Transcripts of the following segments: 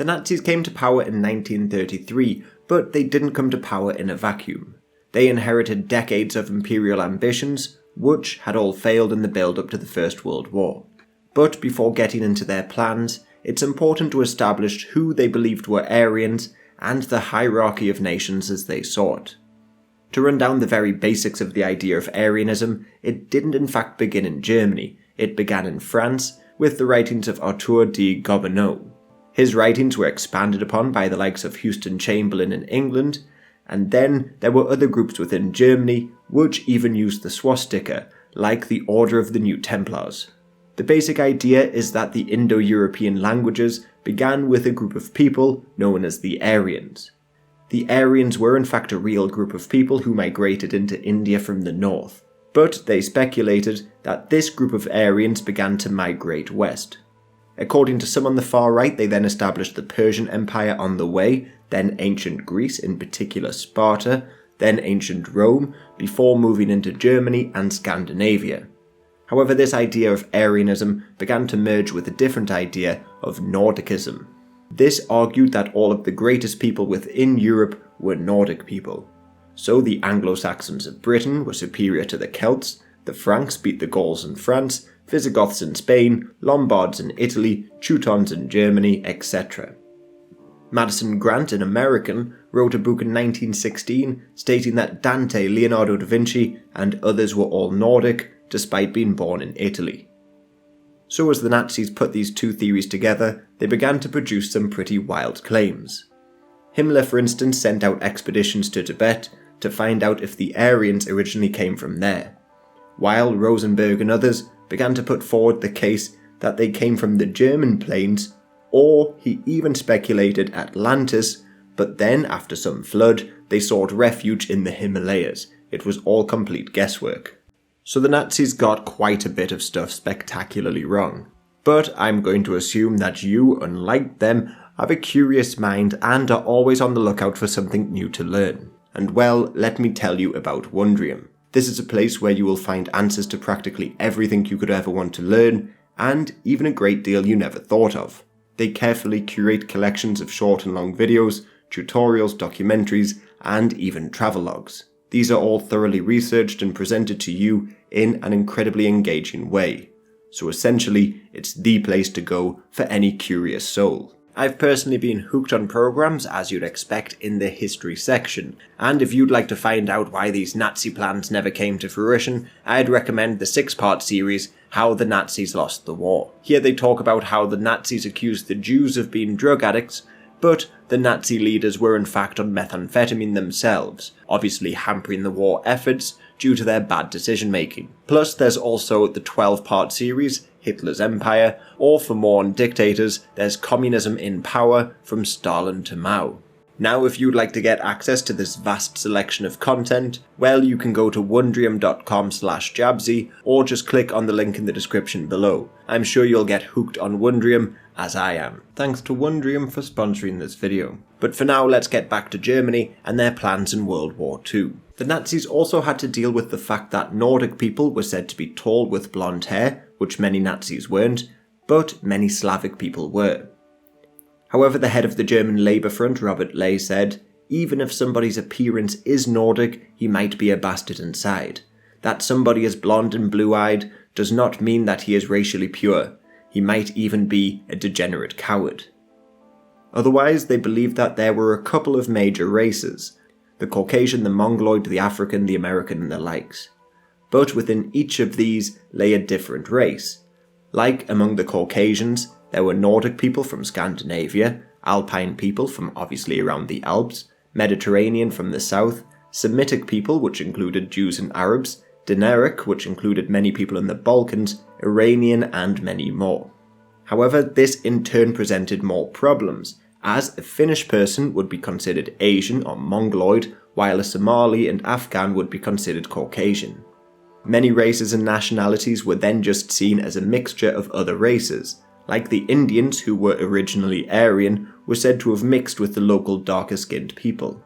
The Nazis came to power in 1933, but they didn't come to power in a vacuum. They inherited decades of imperial ambitions, which had all failed in the build-up to the First World War. But before getting into their plans, it's important to establish who they believed were Aryans and the hierarchy of nations as they saw it. To run down the very basics of the idea of Aryanism, it didn't in fact begin in Germany. It began in France with the writings of Arthur de Gobineau. His writings were expanded upon by the likes of Houston Chamberlain in England, and then there were other groups within Germany which even used the swastika, like the Order of the New Templars. The basic idea is that the Indo-European languages began with a group of people known as the Aryans. The Aryans were in fact a real group of people who migrated into India from the north, but they speculated that this group of Aryans began to migrate west. According to some on the far right, they then established the Persian Empire on the way, then ancient Greece, in particular Sparta, then ancient Rome, before moving into Germany and Scandinavia. However, this idea of Aryanism began to merge with a different idea of Nordicism. This argued that all of the greatest people within Europe were Nordic people. So the Anglo-Saxons of Britain were superior to the Celts, the Franks beat the Gauls in France, Visigoths in Spain, Lombards in Italy, Teutons in Germany, etc. Madison Grant, an American, wrote a book in 1916 stating that Dante, Leonardo da Vinci, and others were all Nordic, despite being born in Italy. So as the Nazis put these two theories together, they began to produce some pretty wild claims. Himmler, for instance, sent out expeditions to Tibet to find out if the Aryans originally came from there, while Rosenberg and others began to put forward the case that they came from the German plains, or he even speculated Atlantis, but then, after some flood, they sought refuge in the Himalayas. It was all complete guesswork. So the Nazis got quite a bit of stuff spectacularly wrong. But I'm going to assume that you, unlike them, have a curious mind and are always on the lookout for something new to learn. And well, let me tell you about Wondrium. This is a place where you will find answers to practically everything you could ever want to learn, and even a great deal you never thought of. They carefully curate collections of short and long videos, tutorials, documentaries, and even travelogues. These are all thoroughly researched and presented to you in an incredibly engaging way. So essentially, it's the place to go for any curious soul. I've personally been hooked on programs, as you'd expect, in the history section, and if you'd like to find out why these Nazi plans never came to fruition, I'd recommend the 6-part series, How the Nazis Lost the War. Here they talk about how the Nazis accused the Jews of being drug addicts, but the Nazi leaders were in fact on methamphetamine themselves, obviously hampering the war efforts due to their bad decision making. Plus there's also the 12-part series, Hitler's Empire, or for more on dictators, there's Communism in Power from Stalin to Mao. Now if you'd like to get access to this vast selection of content, well you can go to wondrium.com/jabzy or just click on the link in the description below. I'm sure you'll get hooked on Wondrium, as I am. Thanks to Wondrium for sponsoring this video. But for now, let's get back to Germany and their plans in World War II. The Nazis also had to deal with the fact that Nordic people were said to be tall with blonde hair, which many Nazis weren't, but many Slavic people were. However, the head of the German Labour Front, Robert Ley, said, even if somebody's appearance is Nordic, he might be a bastard inside. That somebody is blonde and blue-eyed does not mean that he is racially pure. He might even be a degenerate coward. Otherwise, they believed that there were a couple of major races, the Caucasian, the Mongoloid, the African, the American, and the likes. But within each of these lay a different race. Like among the Caucasians, there were Nordic people from Scandinavia, Alpine people from obviously around the Alps, Mediterranean from the south, Semitic people which included Jews and Arabs, Dinaric which included many people in the Balkans, Iranian and many more. However, this in turn presented more problems, as a Finnish person would be considered Asian or Mongoloid, while a Somali and Afghan would be considered Caucasian. Many races and nationalities were then just seen as a mixture of other races, like the Indians, who were originally Aryan, were said to have mixed with the local darker-skinned people.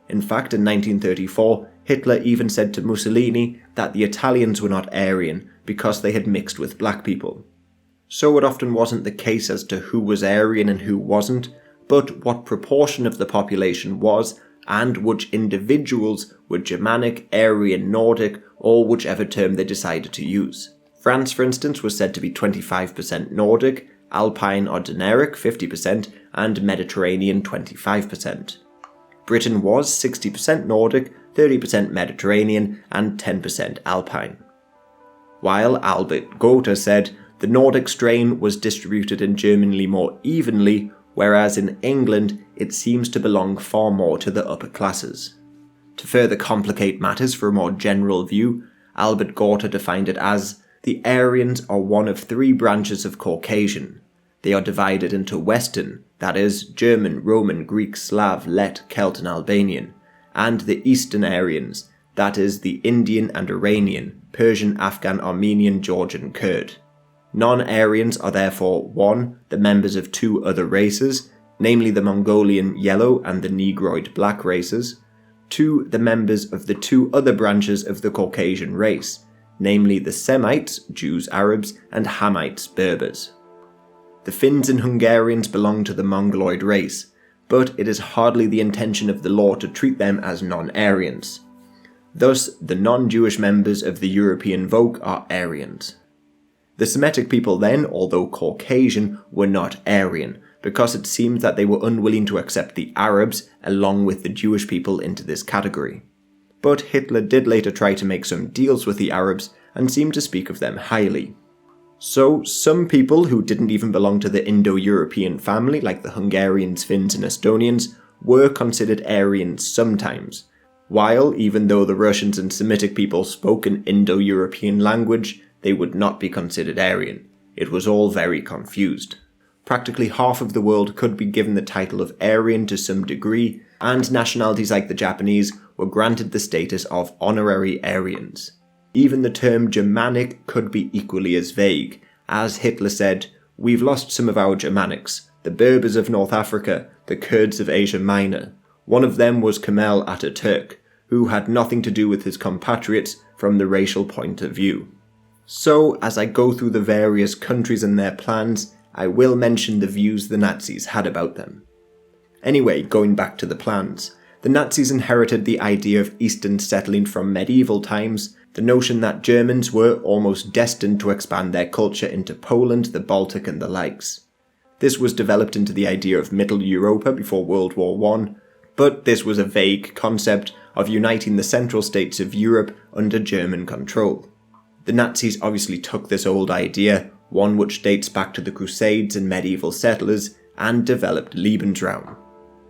In fact, in 1934, Hitler even said to Mussolini that the Italians were not Aryan because they had mixed with black people. So it often wasn't the case as to who was Aryan and who wasn't, but what proportion of the population was, and which individuals were Germanic, Aryan, Nordic, or whichever term they decided to use. France, for instance, was said to be 25% Nordic, Alpine or Dinaric 50%, and Mediterranean 25%. Britain was 60% Nordic, 30% Mediterranean, and 10% Alpine. While Albert Gotha said the Nordic strain was distributed in Germany more evenly, whereas in England it seems to belong far more to the upper classes. To further complicate matters for a more general view, Albert Gotha defined it as, the Aryans are one of three branches of Caucasian. They are divided into Western, that is, German, Roman, Greek, Slav, Let, Celt and Albanian, and the Eastern Aryans, that is, the Indian and Iranian, Persian, Afghan, Armenian, Georgian, Kurd. Non-Aryans are therefore 1. The members of two other races, namely the Mongolian yellow and the Negroid black races. 2. The members of the two other branches of the Caucasian race, namely the Semites, Jews, Arabs, and Hamites, Berbers. The Finns and Hungarians belong to the Mongoloid race, but it is hardly the intention of the law to treat them as non-Aryans. Thus, the non-Jewish members of the European folk are Aryans. The Semitic people then, although Caucasian, were not Aryan, because it seemed that they were unwilling to accept the Arabs along with the Jewish people into this category. But Hitler did later try to make some deals with the Arabs and seemed to speak of them highly. So some people who didn't even belong to the Indo-European family, like the Hungarians, Finns and Estonians, were considered Aryans sometimes, while even though the Russians and Semitic people spoke an Indo-European language, they would not be considered Aryan. It was all very confused. Practically half of the world could be given the title of Aryan to some degree, and nationalities like the Japanese were granted the status of honorary Aryans. Even the term Germanic could be equally as vague. As Hitler said, "We've lost some of our Germanics, the Berbers of North Africa, the Kurds of Asia Minor. One of them was Kemal Ataturk, who had nothing to do with his compatriots from the racial point of view." So, as I go through the various countries and their plans, I will mention the views the Nazis had about them. Anyway, going back to the plans. The Nazis inherited the idea of Eastern settling from medieval times, the notion that Germans were almost destined to expand their culture into Poland, the Baltic and the likes. This was developed into the idea of Middle Europa before World War I, but this was a vague concept of uniting the central states of Europe under German control. The Nazis obviously took this old idea, one which dates back to the Crusades and medieval settlers, and developed Lebensraum.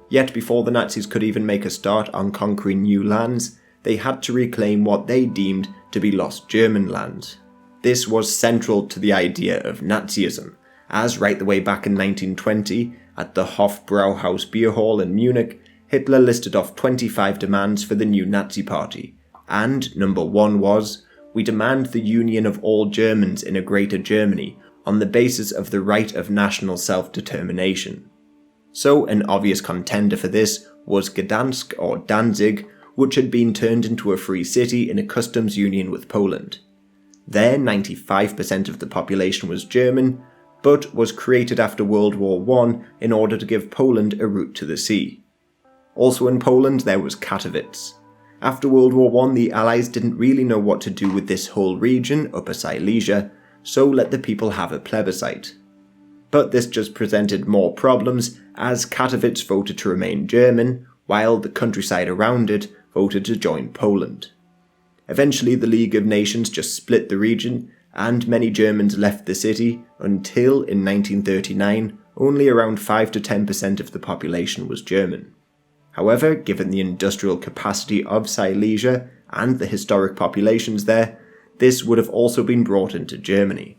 Yet before the Nazis could even make a start on conquering new lands, they had to reclaim what they deemed to be lost German lands. This was central to the idea of Nazism, as right the way back in 1920, at the Hofbrauhaus Beer Hall in Munich, Hitler listed off 25 demands for the new Nazi party, and number 1 was, "We demand the union of all Germans in a greater Germany on the basis of the right of national self-determination." So an obvious contender for this was Gdansk or Danzig, which had been turned into a free city in a customs union with Poland. There 95% of the population was German, but was created after World War I in order to give Poland a route to the sea. Also in Poland there was Katowice. After World War I, the Allies didn't really know what to do with this whole region, Upper Silesia, so let the people have a plebiscite. But this just presented more problems, as Katowice voted to remain German, while the countryside around it voted to join Poland. Eventually the League of Nations just split the region, and many Germans left the city, until in 1939 only around 5 to 10% of the population was German. However, given the industrial capacity of Silesia and the historic populations there, this would have also been brought into Germany.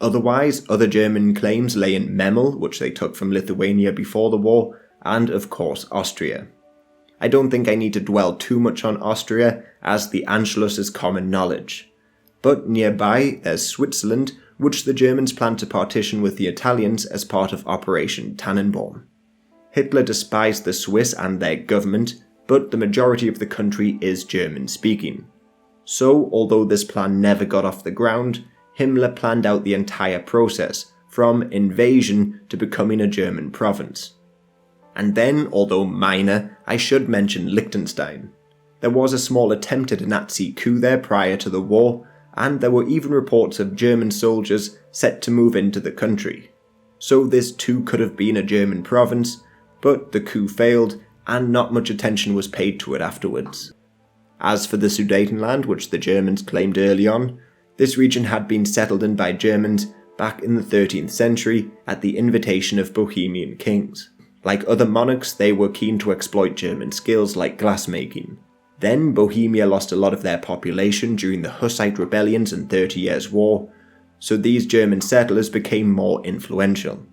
Otherwise, other German claims lay in Memel, which they took from Lithuania before the war, and of course Austria. I don't think I need to dwell too much on Austria, as the Anschluss is common knowledge. But nearby there's Switzerland, which the Germans planned to partition with the Italians as part of Operation Tannenbaum. Hitler despised the Swiss and their government, but the majority of the country is German-speaking. So, although this plan never got off the ground, Himmler planned out the entire process, from invasion to becoming a German province. And then, although minor, I should mention Liechtenstein. There was a small attempt at a Nazi coup there prior to the war, and there were even reports of German soldiers set to move into the country. So this too could have been a German province, but the coup failed and not much attention was paid to it afterwards. As for the Sudetenland, which the Germans claimed early on, this region had been settled in by Germans back in the 13th century at the invitation of Bohemian kings. Like other monarchs, they were keen to exploit German skills like glassmaking. Then Bohemia lost a lot of their population during the Hussite rebellions and 30 Years' War, so these German settlers became more influential.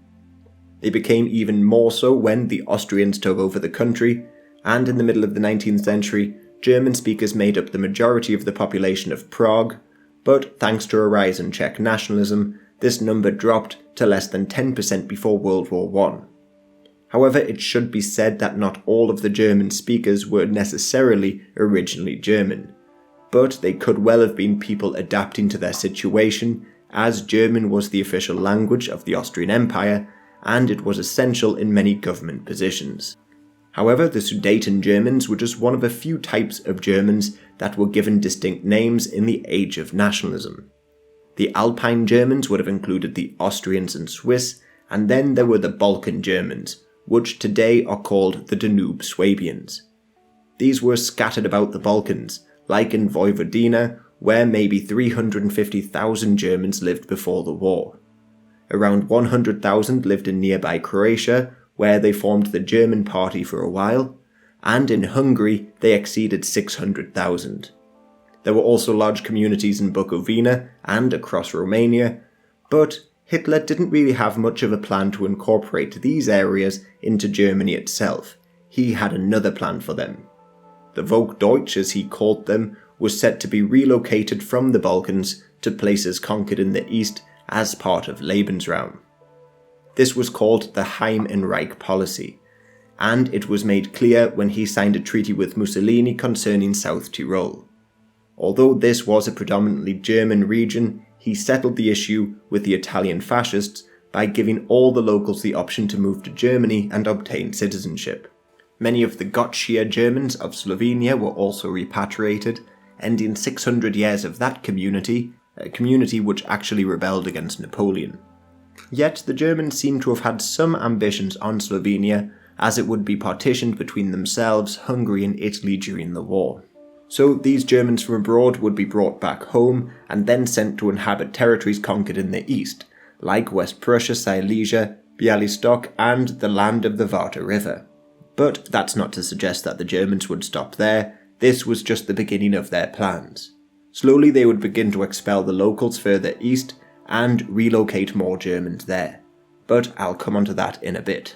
They became even more so when the Austrians took over the country, and in the middle of the 19th century, German speakers made up the majority of the population of Prague, but thanks to a rise in Czech nationalism, this number dropped to less than 10% before World War I. However, it should be said that not all of the German speakers were necessarily originally German, but they could well have been people adapting to their situation, as German was the official language of the Austrian Empire, and it was essential in many government positions. However, the Sudeten Germans were just one of a few types of Germans that were given distinct names in the age of nationalism. The Alpine Germans would have included the Austrians and Swiss, and then there were the Balkan Germans, which today are called the Danube Swabians. These were scattered about the Balkans, like in Vojvodina, where maybe 350,000 Germans lived before the war. Around 100,000 lived in nearby Croatia, where they formed the German Party for a while, and in Hungary they exceeded 600,000. There were also large communities in Bukovina and across Romania, but Hitler didn't really have much of a plan to incorporate these areas into Germany itself. He had another plan for them. The Volksdeutsch, as he called them, was set to be relocated from the Balkans to places conquered in the east as part of Lebensraum. This was called the Heim and Reich policy, and it was made clear when he signed a treaty with Mussolini concerning South Tyrol. Although this was a predominantly German region, he settled the issue with the Italian fascists by giving all the locals the option to move to Germany and obtain citizenship. Many of the Gotschia Germans of Slovenia were also repatriated, ending 600 years of that community, a community which actually rebelled against Napoleon. Yet the Germans seem to have had some ambitions on Slovenia, as it would be partitioned between themselves, Hungary and Italy during the war. So these Germans from abroad would be brought back home and then sent to inhabit territories conquered in the east, like West Prussia, Silesia, Bialystok and the land of the Varta River. But that's not to suggest that the Germans would stop there, this was just the beginning of their plans. Slowly they would begin to expel the locals further east and relocate more Germans there. But I'll come onto that in a bit.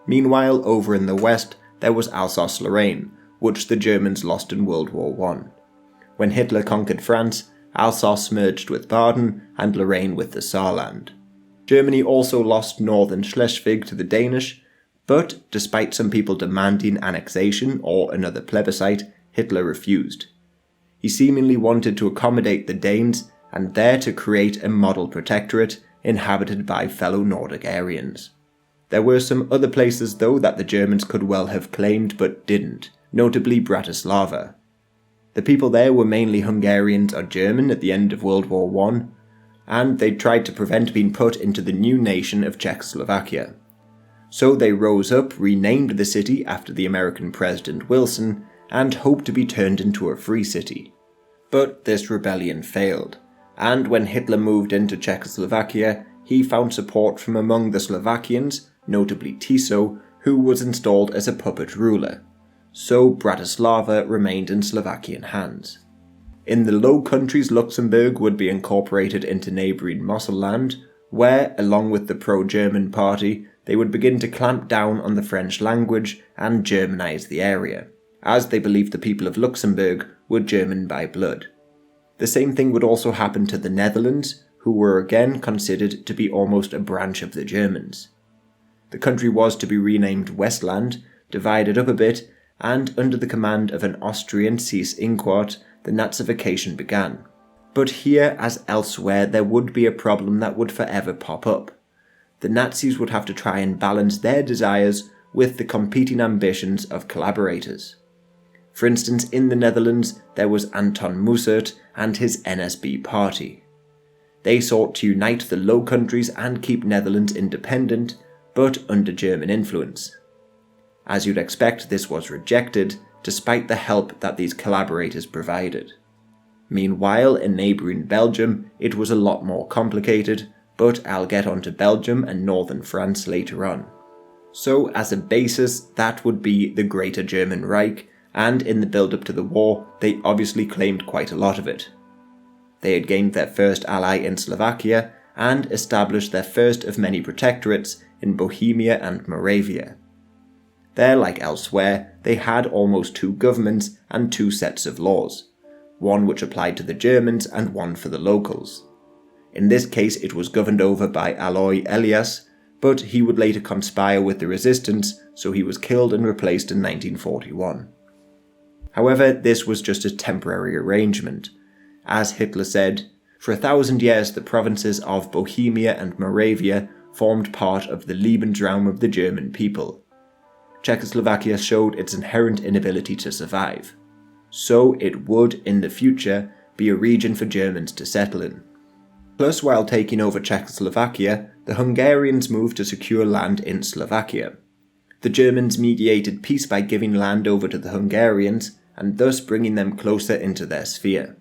Meanwhile, over in the west, there was Alsace-Lorraine, which the Germans lost in World War I. When Hitler conquered France, Alsace merged with Baden and Lorraine with the Saarland. Germany also lost northern Schleswig to the Danish, but despite some people demanding annexation or another plebiscite, Hitler refused. He seemingly wanted to accommodate the Danes and there to create a model protectorate inhabited by fellow Nordic Aryans. There were some other places though that the Germans could well have claimed but didn't, notably Bratislava. The people there were mainly Hungarians or German at the end of World War I, and they tried to prevent being put into the new nation of Czechoslovakia. So they rose up, renamed the city after the American President Wilson, and hoped to be turned into a free city. But this rebellion failed, and when Hitler moved into Czechoslovakia, he found support from among the Slovakians, notably Tiso, who was installed as a puppet ruler. So Bratislava remained in Slovakian hands. In the Low Countries, Luxembourg would be incorporated into neighbouring Mosselland, where, along with the pro-German party, they would begin to clamp down on the French language and Germanise the area, as they believed the people of Luxembourg were German by blood. The same thing would also happen to the Netherlands, who were again considered to be almost a branch of the Germans. The country was to be renamed Westland, divided up a bit, and under the command of an Austrian Seyss-Inquart, the Nazification began. But here, as elsewhere, there would be a problem that would forever pop up. The Nazis would have to try and balance their desires with the competing ambitions of collaborators. For instance, in the Netherlands, there was Anton Mussert and his NSB party. They sought to unite the Low Countries and keep Netherlands independent, but under German influence. As you'd expect, this was rejected, despite the help that these collaborators provided. Meanwhile, in neighbouring Belgium, it was a lot more complicated, but I'll get onto Belgium and northern France later on. So, as a basis, that would be the Greater German Reich, and in the build-up to the war, they obviously claimed quite a lot of it. They had gained their first ally in Slovakia, and established their first of many protectorates in Bohemia and Moravia. There, like elsewhere, they had almost two governments and two sets of laws, one which applied to the Germans and one for the locals. In this case it was governed over by Aloy Elias, but he would later conspire with the resistance, so he was killed and replaced in 1941. However, this was just a temporary arrangement. As Hitler said, for 1,000 years the provinces of Bohemia and Moravia formed part of the Lebensraum of the German people. Czechoslovakia showed its inherent inability to survive, so it would, in the future, be a region for Germans to settle in. Plus, while taking over Czechoslovakia, the Hungarians moved to secure land in Slovakia. The Germans mediated peace by giving land over to the Hungarians, and thus bringing them closer into their sphere.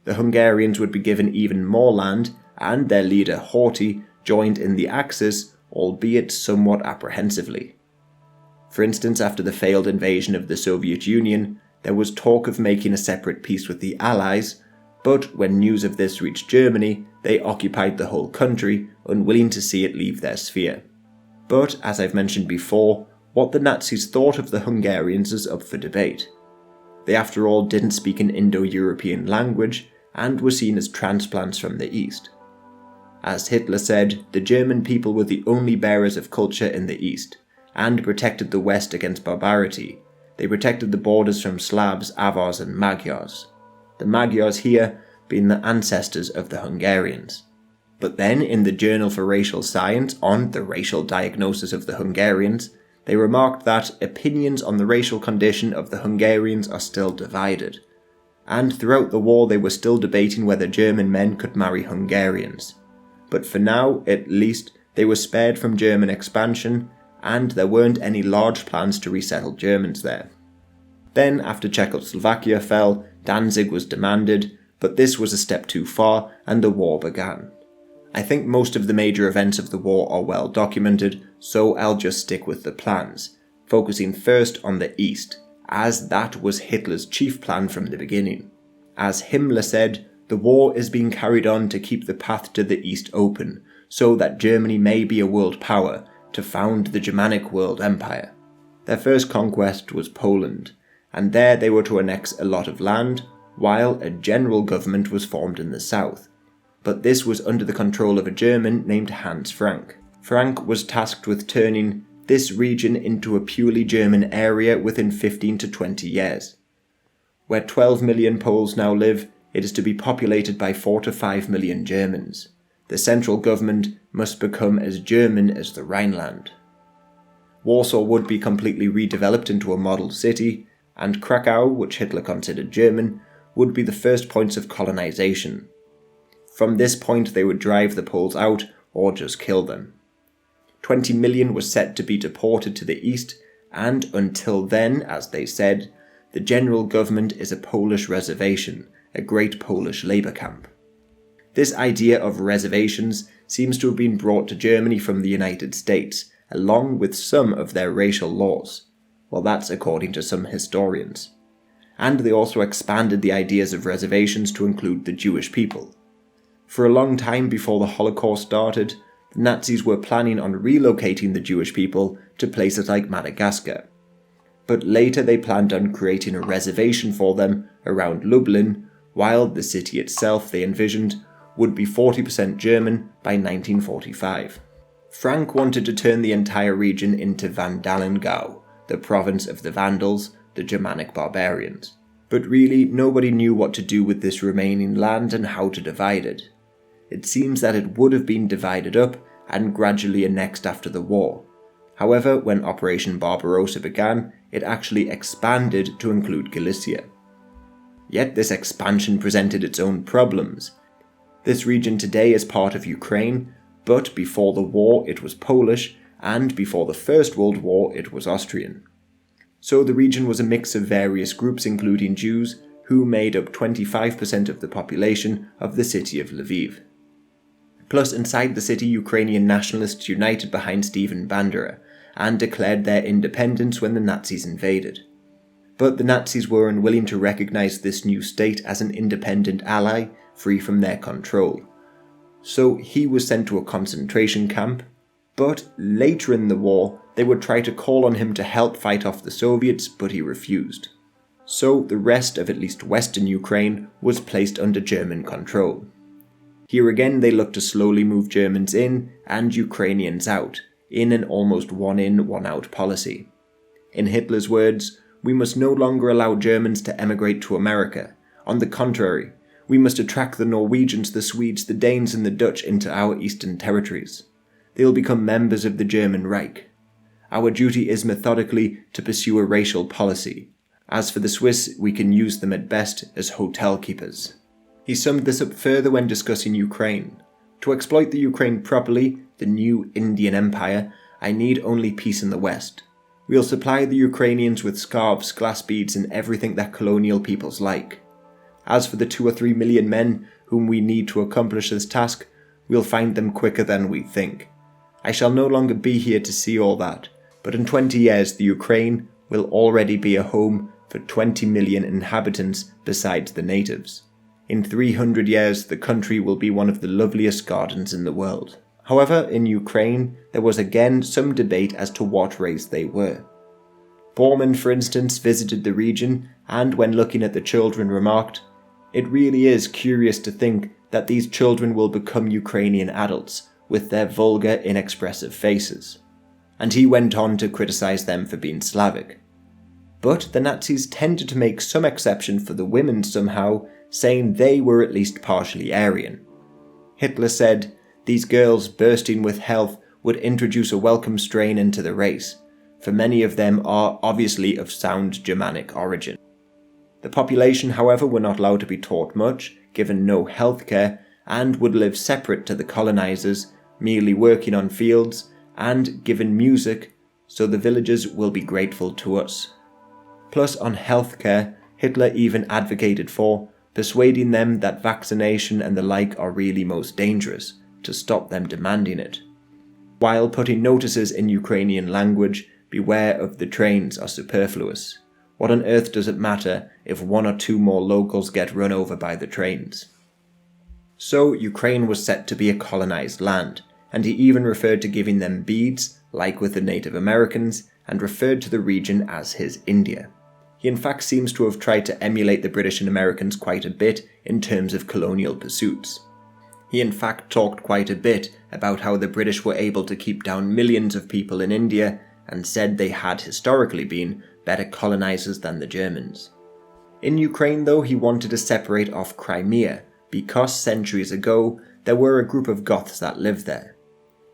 The Hungarians would be given even more land, and their leader Horthy joined in the Axis, albeit somewhat apprehensively. For instance, after the failed invasion of the Soviet Union, there was talk of making a separate peace with the Allies, but when news of this reached Germany, they occupied the whole country, unwilling to see it leave their sphere. But, as I've mentioned before, what the Nazis thought of the Hungarians is up for debate. They after all didn't speak an Indo-European language, and were seen as transplants from the East. As Hitler said, the German people were the only bearers of culture in the East, and protected the West against barbarity. They protected the borders from Slavs, Avars and Magyars. The Magyars here being the ancestors of the Hungarians. But then, in the Journal for Racial Science on the racial diagnosis of the Hungarians, they remarked that opinions on the racial condition of the Hungarians are still divided. And throughout the war they were still debating whether German men could marry Hungarians. But for now, at least, they were spared from German expansion, and there weren't any large plans to resettle Germans there. Then, after Czechoslovakia fell, Danzig was demanded, but this was a step too far, and the war began. I think most of the major events of the war are well documented, so I'll just stick with the plans, focusing first on the East, as that was Hitler's chief plan from the beginning. As Himmler said, the war is being carried on to keep the path to the East open, so that Germany may be a world power, to found the Germanic World Empire. Their first conquest was Poland, and there they were to annex a lot of land, while a general government was formed in the south. But this was under the control of a German named Hans Frank. Frank was tasked with turning this region into a purely German area within 15 to 20 years. Where 12 million Poles now live, it is to be populated by 4 to 5 million Germans. The central government must become as German as the Rhineland. Warsaw would be completely redeveloped into a model city, and Krakow, which Hitler considered German, would be the first points of colonization. From this point they would drive the Poles out or just kill them. 20 million was set to be deported to the east, and until then, as they said, the general government is a Polish reservation, a great Polish labour camp. This idea of reservations seems to have been brought to Germany from the United States, along with some of their racial laws. Well, that's according to some historians. And they also expanded the ideas of reservations to include the Jewish people. For a long time before the Holocaust started, the Nazis were planning on relocating the Jewish people to places like Madagascar. But later they planned on creating a reservation for them around Lublin, while the city itself, they envisioned, would be 40% German by 1945. Frank wanted to turn the entire region into Vandalengau, the province of the Vandals, the Germanic barbarians. But really, nobody knew what to do with this remaining land and how to divide it. It seems that it would have been divided up and gradually annexed after the war, However, when Operation Barbarossa began, it actually expanded to include Galicia. Yet this expansion presented its own problems. This region today is part of Ukraine, but before the war it was Polish, and before the First World War it was Austrian. So the region was a mix of various groups including Jews, who made up 25% of the population of the city of Lviv. Plus, inside the city, Ukrainian nationalists united behind Stephen Bandera and declared their independence when the Nazis invaded. But the Nazis were unwilling to recognize this new state as an independent ally free from their control. So he was sent to a concentration camp, but later in the war they would try to call on him to help fight off the Soviets, but he refused. So the rest of at least western Ukraine was placed under German control. Here again they looked to slowly move Germans in and Ukrainians out, in an almost one-in, one-out policy. In Hitler's words, "We must no longer allow Germans to emigrate to America. On the contrary, we must attract the Norwegians, the Swedes, the Danes and the Dutch into our eastern territories. They will become members of the German Reich. Our duty is methodically to pursue a racial policy. As for the Swiss, we can use them at best as hotel keepers." He summed this up further when discussing Ukraine. "To exploit the Ukraine properly, the new Indian Empire, I need only peace in the West. We'll supply the Ukrainians with scarves, glass beads and everything that colonial peoples like. As for the 2 or 3 million men whom we need to accomplish this task, we'll find them quicker than we think. I shall no longer be here to see all that, but in 20 years the Ukraine will already be a home for 20 million inhabitants besides the natives. In 300 years the country will be one of the loveliest gardens in the world." However, in Ukraine there was again some debate as to what race they were. Bormann, for instance, visited the region and when looking at the children remarked, "It really is curious to think that these children will become Ukrainian adults with their vulgar, inexpressive faces." And he went on to criticize them for being Slavic. But the Nazis tended to make some exception for the women somehow, saying they were at least partially Aryan. Hitler said, "These girls bursting with health would introduce a welcome strain into the race, for many of them are obviously of sound Germanic origin." The population, however, were not allowed to be taught much, given no healthcare, and would live separate to the colonizers, merely working on fields, and given music, so the villagers will be grateful to us. Plus, on healthcare, Hitler even advocated for persuading them that vaccination and the like are really most dangerous, to stop them demanding it, while putting notices in Ukrainian language, "Beware of the trains" are superfluous. What on earth does it matter if 1 or 2 more locals get run over by the trains? So Ukraine was set to be a colonized land, and he even referred to giving them beads, like with the Native Americans, and referred to the region as his India. He in fact seems to have tried to emulate the British and Americans quite a bit in terms of colonial pursuits. He in fact talked quite a bit about how the British were able to keep down millions of people in India and said they had historically been better colonizers than the Germans. In Ukraine though, he wanted to separate off Crimea because centuries ago there were a group of Goths that lived there.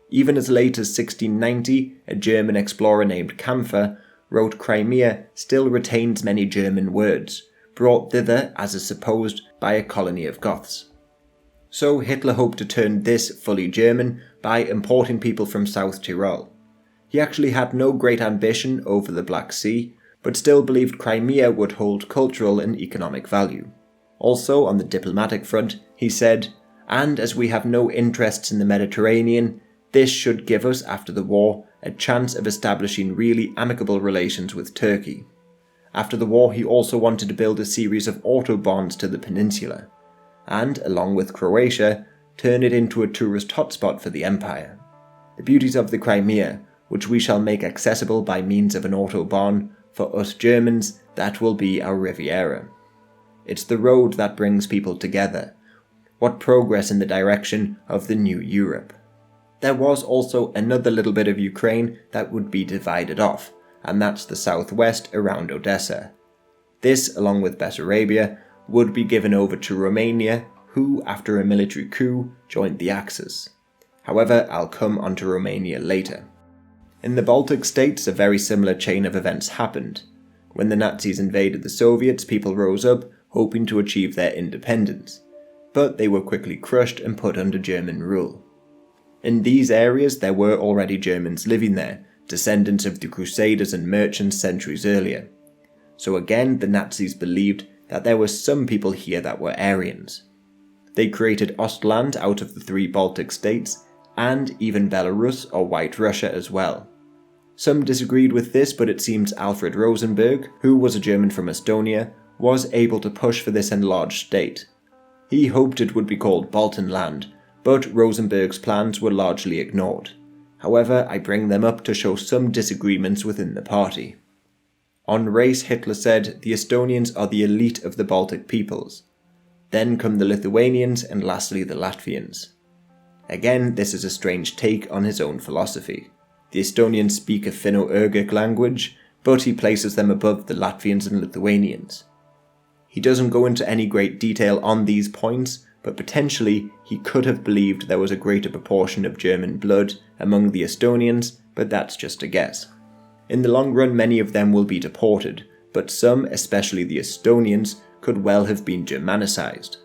Even as late as 1690, a German explorer named Kampfer wrote Crimea still retains many German words, brought thither as is supposed by a colony of Goths. So Hitler hoped to turn this fully German by importing people from South Tyrol. He actually had no great ambition over the Black Sea, but still believed Crimea would hold cultural and economic value. Also, on the diplomatic front, he said, "And as we have no interests in the Mediterranean, this should give us, after the war, a chance of establishing really amicable relations with Turkey." After the war, he also wanted to build a series of autobahns to the peninsula, and, along with Croatia, turn it into a tourist hotspot for the empire. The beauties of the Crimea, which we shall make accessible by means of an autobahn, for us Germans, that will be our Riviera. It's the road that brings people together. What progress in the direction of the new Europe. There was also another little bit of Ukraine that would be divided off, and that's the southwest around Odessa. This, along with Bessarabia, would be given over to Romania, who, after a military coup, joined the Axis. However, I'll come onto Romania later. In the Baltic states, a very similar chain of events happened. When the Nazis invaded the Soviets, people rose up, hoping to achieve their independence. But they were quickly crushed and put under German rule. In these areas, there were already Germans living there, descendants of the Crusaders and merchants centuries earlier. So again, the Nazis believed that there were some people here that were Aryans. They created Ostland out of the 3 Baltic states, and even Belarus or White Russia as well. Some disagreed with this, but it seems Alfred Rosenberg, who was a German from Estonia, was able to push for this enlarged state. He hoped it would be called Baltenland, but Rosenberg's plans were largely ignored. However, I bring them up to show some disagreements within the party. On race, Hitler said, the Estonians are the elite of the Baltic peoples. Then come the Lithuanians and lastly the Latvians. Again, this is a strange take on his own philosophy. The Estonians speak a Finno-Ugric language, but he places them above the Latvians and Lithuanians. He doesn't go into any great detail on these points, but potentially he could have believed there was a greater proportion of German blood among the Estonians, but that's just a guess. In the long run, many of them will be deported, but some, especially the Estonians, could well have been Germanicized.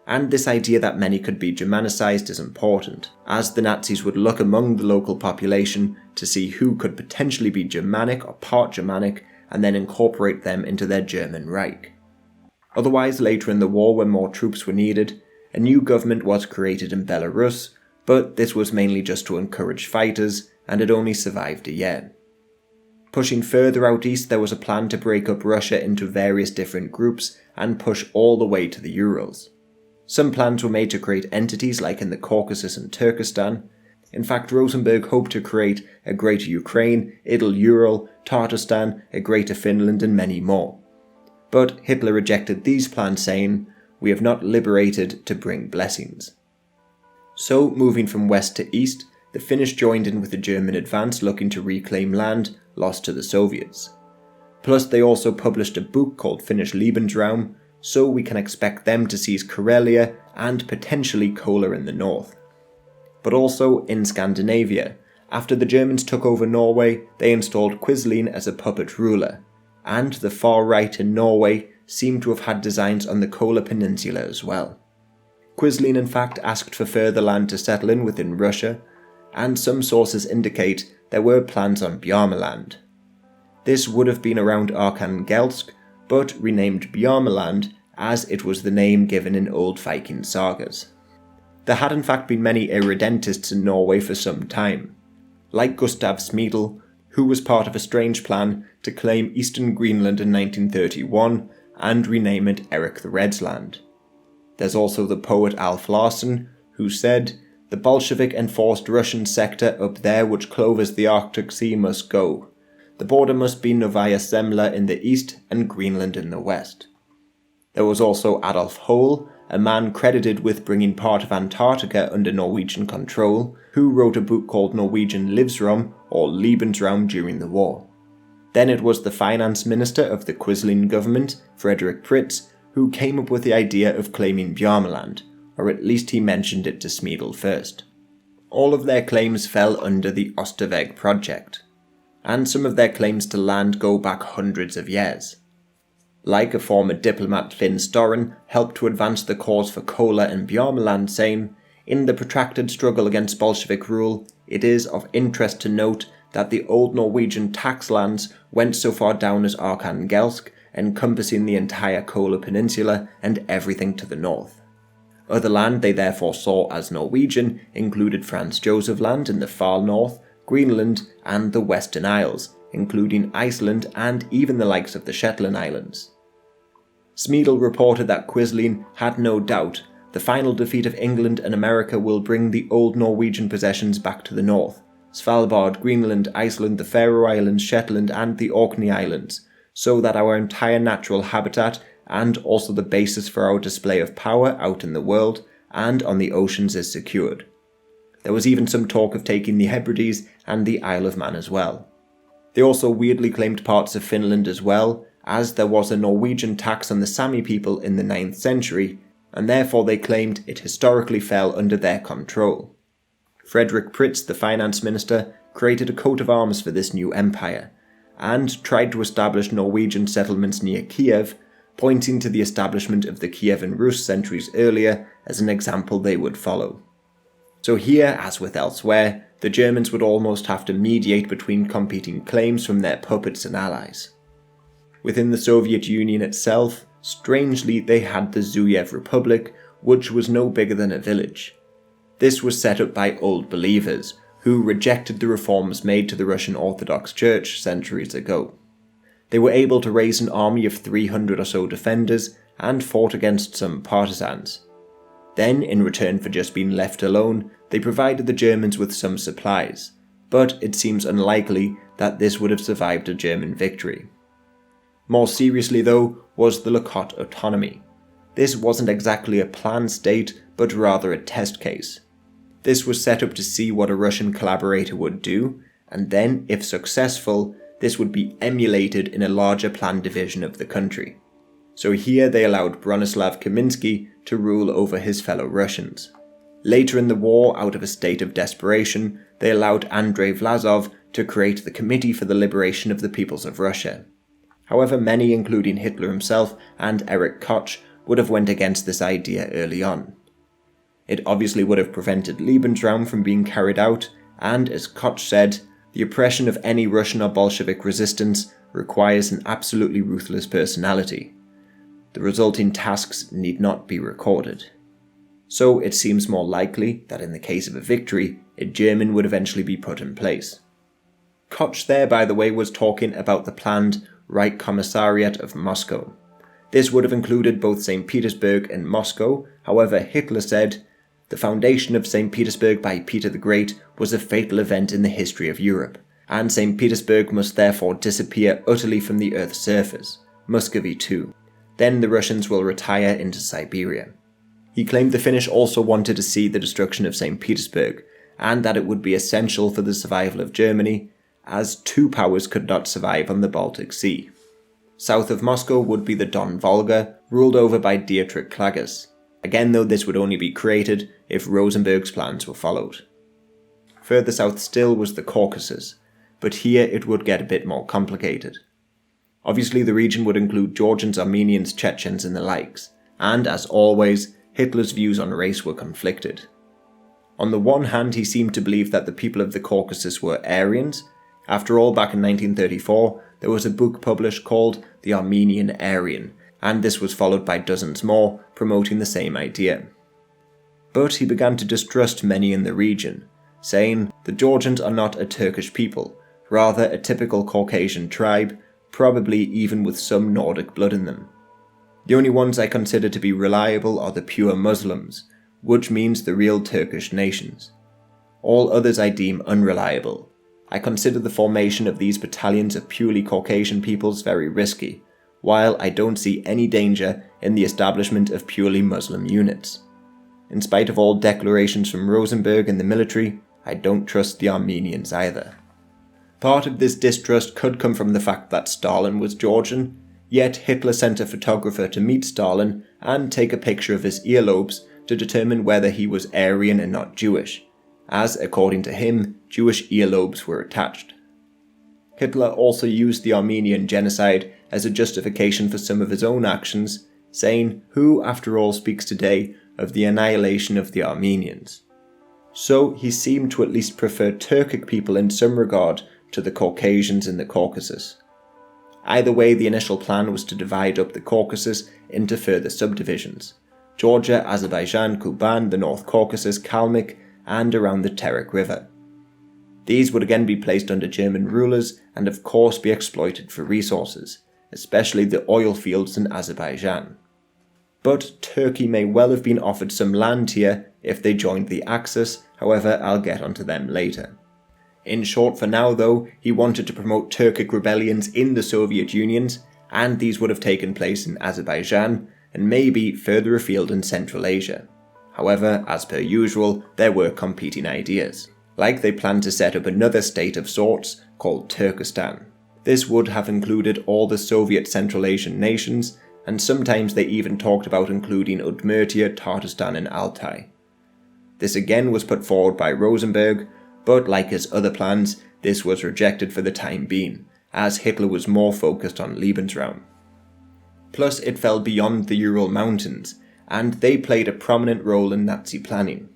And this idea that many could be Germanicized is important, as the Nazis would look among the local population to see who could potentially be Germanic or part Germanic, and then incorporate them into their German Reich. Otherwise, later in the war, when more troops were needed, a new government was created in Belarus, but this was mainly just to encourage fighters, and it only survived a year. Pushing further out east, there was a plan to break up Russia into various different groups and push all the way to the Urals. Some plans were made to create entities like in the Caucasus and Turkestan. In fact, Rosenberg hoped to create a Greater Ukraine, Idel-Ural, Tatarstan, a Greater Finland and many more. But Hitler rejected these plans, saying, "We have not liberated to bring blessings." So, moving from west to east, the Finnish joined in with the German advance looking to reclaim land lost to the Soviets. Plus, they also published a book called Finnish Lebensraum, so we can expect them to seize Karelia and potentially Kola in the north. But also in Scandinavia, after the Germans took over Norway, they installed Quisling as a puppet ruler, and the far right in Norway seem to have had designs on the Kola Peninsula as well. Quisling in fact asked for further land to settle in within Russia, and some sources indicate there were plans on Bjarmeland. This would have been around Arkhangelsk, but renamed Bjarmeland as it was the name given in old Viking sagas. There had in fact been many irredentists in Norway for some time, like Gustav Smedel, who was part of a strange plan to claim eastern Greenland in 1931 and rename it Erik the Red's Land. There's also the poet Alf Larsson, who said, "The Bolshevik enforced Russian sector up there which clovers the Arctic Sea must go. The border must be Novaya Zemlya in the east and Greenland in the west." There was also Adolf Hoel, a man credited with bringing part of Antarctica under Norwegian control, who wrote a book called Norwegian Livsraum or Lebensraum during the war. Then it was the finance minister of the Quisling government, Frederick Pritz, who came up with the idea of claiming Bjarmeland, or at least he mentioned it to Smedel first. All of their claims fell under the Osterweg project, and some of their claims to land go back hundreds of years. Like a former diplomat, Finn Storen helped to advance the cause for Kola and Bjarmeland, saying, "In the protracted struggle against Bolshevik rule, it is of interest to note that the old Norwegian tax lands went so far down as Arkhangelsk, encompassing the entire Kola Peninsula and everything to the north. Other land they therefore saw as Norwegian included Franz Josef Land in the far north, Greenland, and the Western Isles, including Iceland and even the likes of the Shetland Islands." Smedel reported that Quisling had no doubt the final defeat of England and America will bring the old Norwegian possessions back to the north, Svalbard, Greenland, Iceland, the Faroe Islands, Shetland, and the Orkney Islands, so that our entire natural habitat and also the basis for our display of power out in the world and on the oceans is secured. There was even some talk of taking the Hebrides and the Isle of Man as well. They also weirdly claimed parts of Finland as well, as there was a Norwegian tax on the Sami people in the 9th century, and therefore they claimed it historically fell under their control. Frederick Pritz, the finance minister, created a coat of arms for this new empire, and tried to establish Norwegian settlements near Kiev, pointing to the establishment of the Kievan Rus centuries earlier as an example they would follow. So here, as with elsewhere, the Germans would almost have to mediate between competing claims from their puppets and allies. Within the Soviet Union itself, strangely they had the Zuyev Republic, which was no bigger than a village. This was set up by old believers, who rejected the reforms made to the Russian Orthodox Church centuries ago. They were able to raise an army of 300 or so defenders and fought against some partisans. Then, in return for just being left alone, they provided the Germans with some supplies, but it seems unlikely that this would have survived a German victory. More seriously though, was the Lokot autonomy. This wasn't exactly a planned state, but rather a test case. This was set up to see what a Russian collaborator would do, and then, if successful, this would be emulated in a larger planned division of the country. So here they allowed Bronislav Kaminsky to rule over his fellow Russians. Later in the war, out of a state of desperation, they allowed Andrei Vlasov to create the Committee for the Liberation of the Peoples of Russia. However, many, including Hitler himself and Erich Koch, would have went against this idea early on. It obviously would have prevented Lebensraum from being carried out, and as Koch said, the oppression of any Russian or Bolshevik resistance requires an absolutely ruthless personality. The resulting tasks need not be recorded. So it seems more likely that in the case of a victory, a German would eventually be put in place. Koch there, by the way, was talking about the planned Reich Commissariat of Moscow. This would have included both St. Petersburg and Moscow. However, Hitler said, "The foundation of St. Petersburg by Peter the Great was a fatal event in the history of Europe, and St. Petersburg must therefore disappear utterly from the Earth's surface. Muscovy too. Then the Russians will retire into Siberia." He claimed the Finnish also wanted to see the destruction of St. Petersburg, and that it would be essential for the survival of Germany, as two powers could not survive on the Baltic Sea. South of Moscow would be the Don Volga, ruled over by Dietrich Klages. Again though, this would only be created if Rosenberg's plans were followed. Further south still was the Caucasus, but here it would get a bit more complicated. Obviously the region would include Georgians, Armenians, Chechens and the likes, and as always, Hitler's views on race were conflicted. On the one hand, he seemed to believe that the people of the Caucasus were Aryans. After all, back in 1934, there was a book published called The Armenian Aryan, and this was followed by dozens more, promoting the same idea. But he began to distrust many in the region, saying, "The Georgians are not a Turkish people, rather a typical Caucasian tribe, probably even with some Nordic blood in them. The only ones I consider to be reliable are the pure Muslims, which means the real Turkish nations. All others I deem unreliable. I consider the formation of these battalions of purely Caucasian peoples very risky, while I don't see any danger in the establishment of purely Muslim units. In spite of all declarations from Rosenberg and the military, I don't trust the Armenians either." Part of this distrust could come from the fact that Stalin was Georgian, yet Hitler sent a photographer to meet Stalin and take a picture of his earlobes to determine whether he was Aryan and not Jewish, as, according to him, Jewish earlobes were attached. Hitler also used the Armenian genocide as a justification for some of his own actions, saying, "Who, after all, speaks today of the annihilation of the Armenians?" So he seemed to at least prefer Turkic people in some regard to the Caucasians in the Caucasus. Either way, the initial plan was to divide up the Caucasus into further subdivisions: Georgia, Azerbaijan, Kuban, the North Caucasus, Kalmyk, and around the Terek River. These would again be placed under German rulers and of course be exploited for resources, especially the oil fields in Azerbaijan. But Turkey may well have been offered some land here if they joined the Axis, however I'll get onto them later. In short, for now though, he wanted to promote Turkic rebellions in the Soviet Union, and these would have taken place in Azerbaijan, and maybe further afield in Central Asia. However, as per usual, there were competing ideas. Like they planned to set up another state of sorts, called Turkestan. This would have included all the Soviet Central Asian nations, and sometimes they even talked about including Udmurtia, Tatarstan and Altai. This again was put forward by Rosenberg, But like his other plans, this was rejected for the time being, as Hitler was more focused on Lebensraum. Plus, it fell beyond the Ural Mountains, and they played a prominent role in Nazi planning.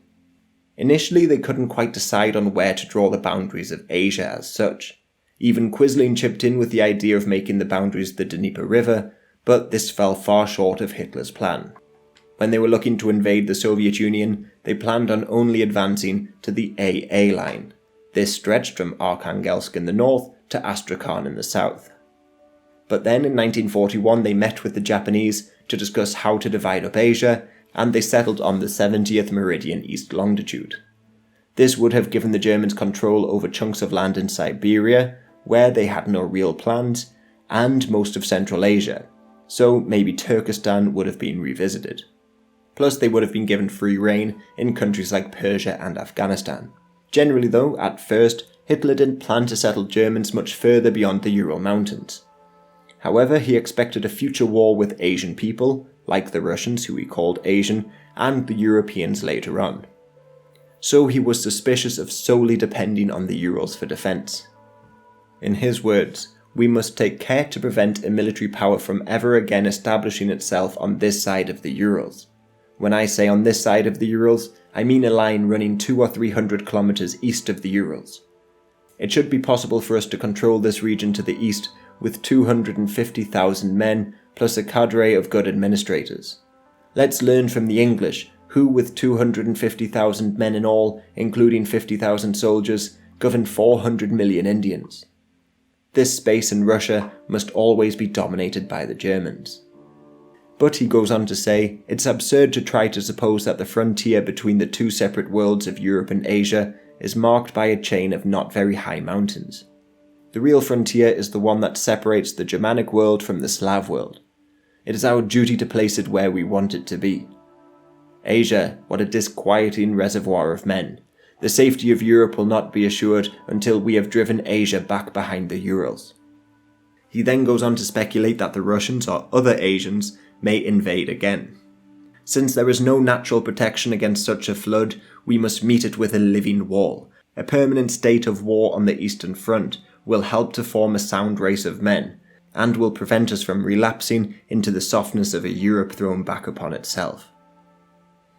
Initially, they couldn't quite decide on where to draw the boundaries of Asia as such. Even Quisling chipped in with the idea of making the boundaries the Dnieper River, but this fell far short of Hitler's plan. When they were looking to invade the Soviet Union, they planned on only advancing to the AA line. This stretched from Arkhangelsk in the north to Astrakhan in the south. But then in 1941 they met with the Japanese to discuss how to divide up Asia, and they settled on the 70th meridian east longitude. This would have given the Germans control over chunks of land in Siberia, where they had no real plans, and most of Central Asia, so maybe Turkestan would have been revisited. Plus they would have been given free rein in countries like Persia and Afghanistan. Generally though, at first, Hitler didn't plan to settle Germans much further beyond the Ural Mountains. However, he expected a future war with Asian people, like the Russians who he called Asian, and the Europeans later on. So he was suspicious of solely depending on the Urals for defence. In his words, "We must take care to prevent a military power from ever again establishing itself on this side of the Urals. When I say on this side of the Urals, I mean a line running 200 or 300 kilometers east of the Urals. It should be possible for us to control this region to the east with 250,000 men plus a cadre of good administrators. Let's learn from the English, who with 250,000 men in all, including 50,000 soldiers, governed 400 million Indians. This space in Russia must always be dominated by the Germans." But he goes on to say, it's absurd to try to suppose that the frontier between the two separate worlds of Europe and Asia is marked by a chain of not very high mountains. The real frontier is the one that separates the Germanic world from the Slav world. It is our duty to place it where we want it to be. Asia, what a disquieting reservoir of men. The safety of Europe will not be assured until we have driven Asia back behind the Urals. He then goes on to speculate that the Russians or other Asians may invade again. Since there is no natural protection against such a flood, we must meet it with a living wall. A permanent state of war on the Eastern Front will help to form a sound race of men, and will prevent us from relapsing into the softness of a Europe thrown back upon itself.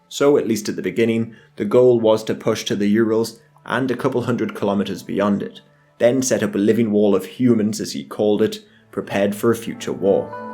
So, at least at the beginning, the goal was to push to the Urals and a couple hundred kilometers beyond it, then set up a living wall of humans, as he called it, prepared for a future war.